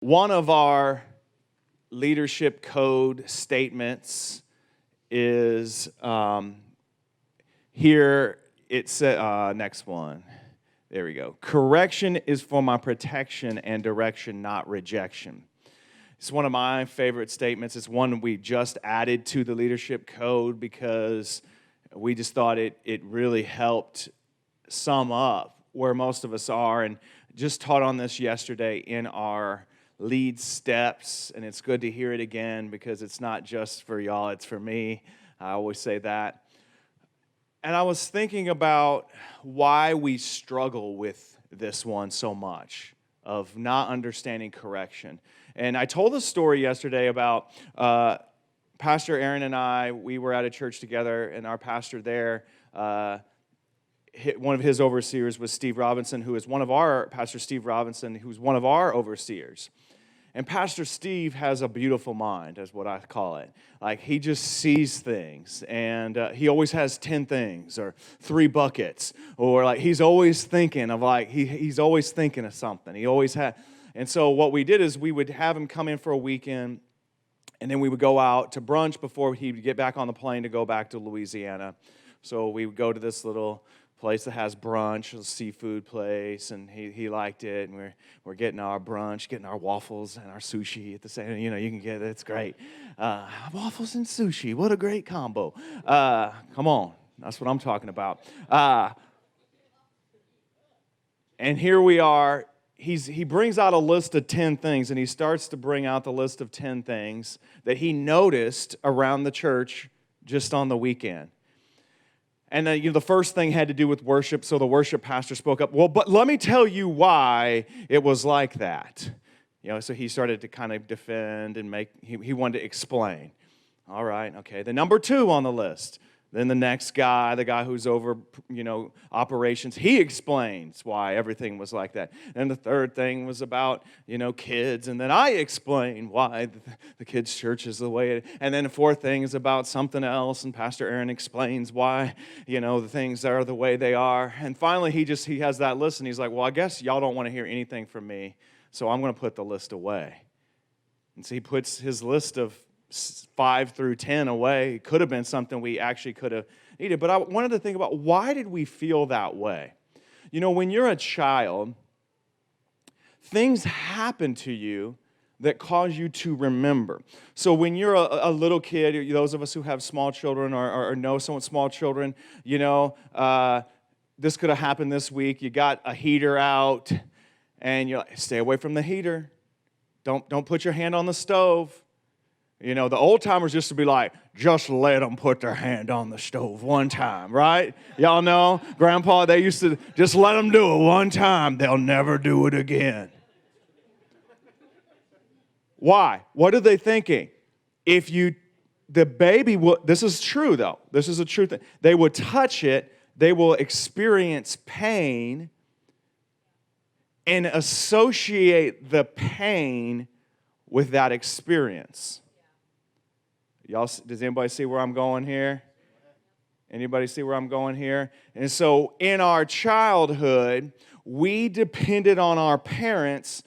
One of our leadership code statements is here. It said, next one. There we go. Correction is for my protection and direction, not rejection. It's one of my favorite statements. It's one we just added to the leadership code because we just thought it really helped sum up where most of us are. And just taught on this yesterday in our lead steps, and it's good to hear it again because it's not just for y'all, it's for me. I always say that. And I was thinking about why we struggle with this one so much, of not understanding correction. And I told a story yesterday about Pastor Aaron and I. We were at a church together, and our pastor there, one of his overseers was Steve Robinson, who is Pastor Steve Robinson, who's one of our overseers. And Pastor Steve has a beautiful mind, is what I call it. Like, he just sees things, and he always has 10 things, or 3 buckets, or like he's always thinking of he's always thinking of something. He always had, and so what we did is we would have him come in for a weekend, and then we would go out to brunch before he'd get back on the plane to go back to Louisiana. So we would go to this little place that has brunch, a seafood place, and he liked it, and we're getting our brunch, getting our waffles and our sushi at the same, you can get it, it's great. Waffles and sushi, what a great combo. Come on, that's what I'm talking about. And here we are, he brings out a list of 10 things, and he starts to bring out the list of 10 things that he noticed around the church just on the weekend. And the first thing had to do with worship, so the worship pastor spoke up. Well, but let me tell you why it was like that. So he started to kind of defend and he wanted to explain. All right, okay. The number 2 on the list. Then the next guy, the guy who's over, operations, he explains why everything was like that. And the third thing was about, kids. And then I explain why the kids' church is the way it is. And then the fourth thing is about something else. And Pastor Aaron explains why, the things are the way they are. And finally, he has that list. And he's like, well, I guess y'all don't want to hear anything from me. So I'm going to put the list away. And so he puts his list of 5 through 10 away. It could have been something we actually could have needed. But I wanted to think about, why did we feel that way? When you're a child, things happen to you that cause you to remember. So when you're a little kid, those of us who have small children or know some small children, this could have happened this week. You got a heater out, and you're like, stay away from the heater. Don't put your hand on the stove. The old timers used to be like, just let them put their hand on the stove one time, right? Y'all know? Grandpa, they used to just let them do it one time. They'll never do it again. Why? What are they thinking? The baby will, this is true though. This is a true thing. They will touch it. They will experience pain and associate the pain with that experience. Y'all, does anybody see where I'm going here? Anybody see where I'm going here? And so in our childhood, we depended on our parents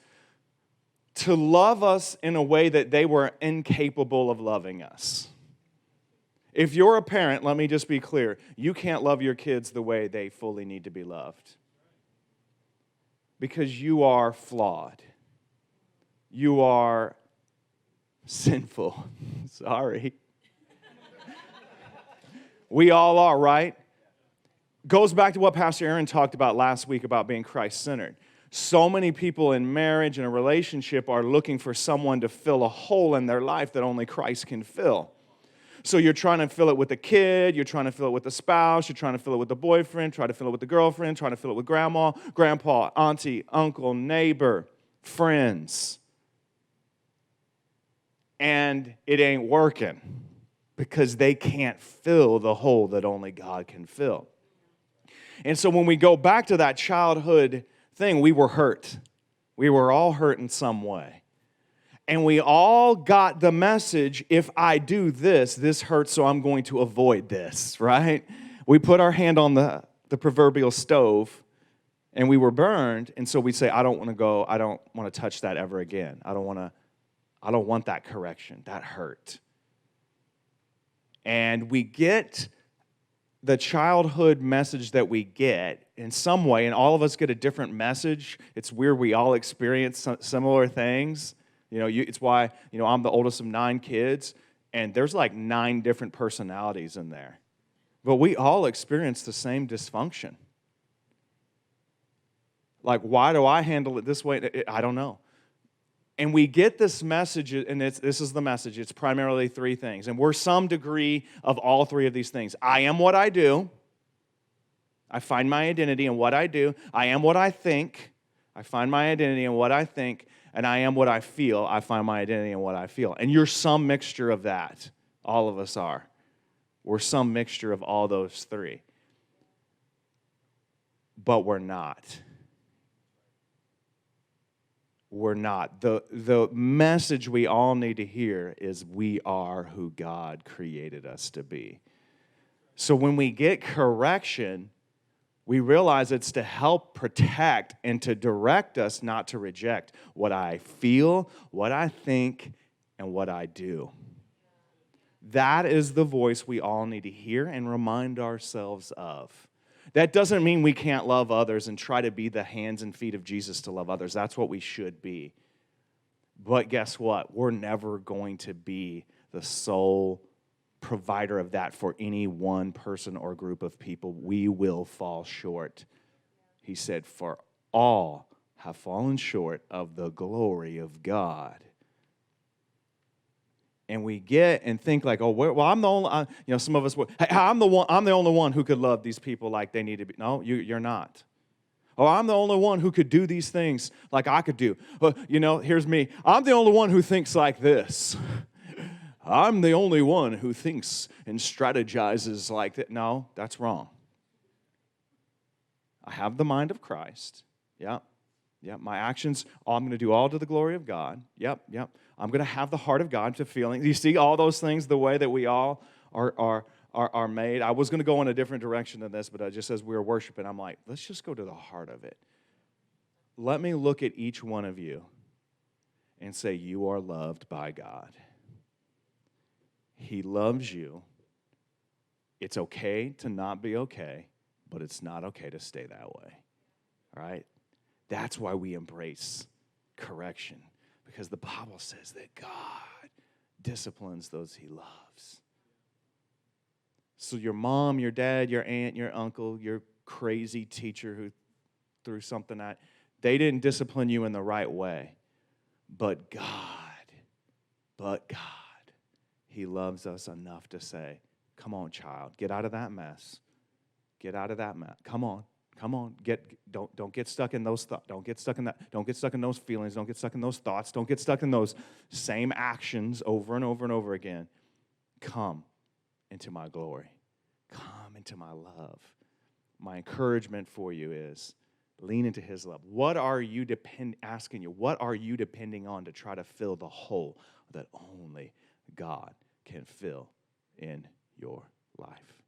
to love us in a way that they were incapable of loving us. If you're a parent, let me just be clear, you can't love your kids the way they fully need to be loved. Because you are flawed. You are sinful. Sorry. We all are, right? Goes back to what Pastor Aaron talked about last week about being Christ-centered. So many people in marriage and a relationship are looking for someone to fill a hole in their life that only Christ can fill. So you're trying to fill it with a kid, you're trying to fill it with a spouse, you're trying to fill it with the boyfriend, trying to fill it with the girlfriend, trying to fill it with grandma, grandpa, auntie, uncle, neighbor, friends. And it ain't working because they can't fill the hole that only God can fill. And so when we go back to that childhood thing, we were hurt. We were all hurt in some way. And we all got the message, if I do this, this hurts, so I'm going to avoid this, right? We put our hand on the proverbial stove, And we were burned, and so we'd say, I don't want to go, I don't want to touch that ever again. I don't want that correction. That hurt. And we get the childhood message that we get in some way, and all of us get a different message. It's weird, we all experience similar things. It's why, I'm the oldest of 9 kids, and there's like 9 different personalities in there. But we all experience the same dysfunction. Like, why do I handle it this way? I don't know. And we get this message, and this is the message. It's primarily 3 things. And we're some degree of all 3 of these things. I am what I do. I find my identity in what I do. I am what I think. I find my identity in what I think. And I am what I feel. I find my identity in what I feel. And you're some mixture of that. All of us are. We're some mixture of all those 3. But we're not. We're not. The message we all need to hear is we are who God created us to be. So when we get correction, we realize it's to help protect and to direct us not to reject what I feel, what I think, and what I do. That is the voice we all need to hear and remind ourselves of. That doesn't mean we can't love others and try to be the hands and feet of Jesus to love others. That's what we should be. But guess what? We're never going to be the sole provider of that for any one person or group of people. We will fall short. He said, for all have fallen short of the glory of God. And we get and think like, oh, well, I'm the only, some of us, hey, I'm the only one who could love these people like they need to be. No, you're not. Oh, I'm the only one who could do these things like I could do. Here's me. I'm the only one who thinks like this. I'm the only one who thinks and strategizes like that. No, that's wrong. I have the mind of Christ. Yeah. My actions, I'm going to do all to the glory of God. Yep. I'm going to have the heart of God to feeling. You see all those things the way that we all are made. I was going to go in a different direction than this, but just as we were worshiping, I'm like, let's just go to the heart of it. Let me look at each one of you and say, you are loved by God. He loves you. It's okay to not be okay, but it's not okay to stay that way. All right? That's why we embrace correction, because the Bible says that God disciplines those he loves. So your mom, your dad, your aunt, your uncle, your crazy teacher who threw something at, they didn't discipline you in the right way. But God, he loves us enough to say, come on, child, get out of that mess. Get out of that mess. Come on. Don't get stuck in those thoughts. Don't get stuck in that. Don't get stuck in those feelings. Don't get stuck in those thoughts. Don't get stuck in those same actions over and over and over again. Come into my glory. Come into my love. My encouragement for you is lean into his love. What are you asking you? What are you depending on to try to fill the hole that only God can fill in your life?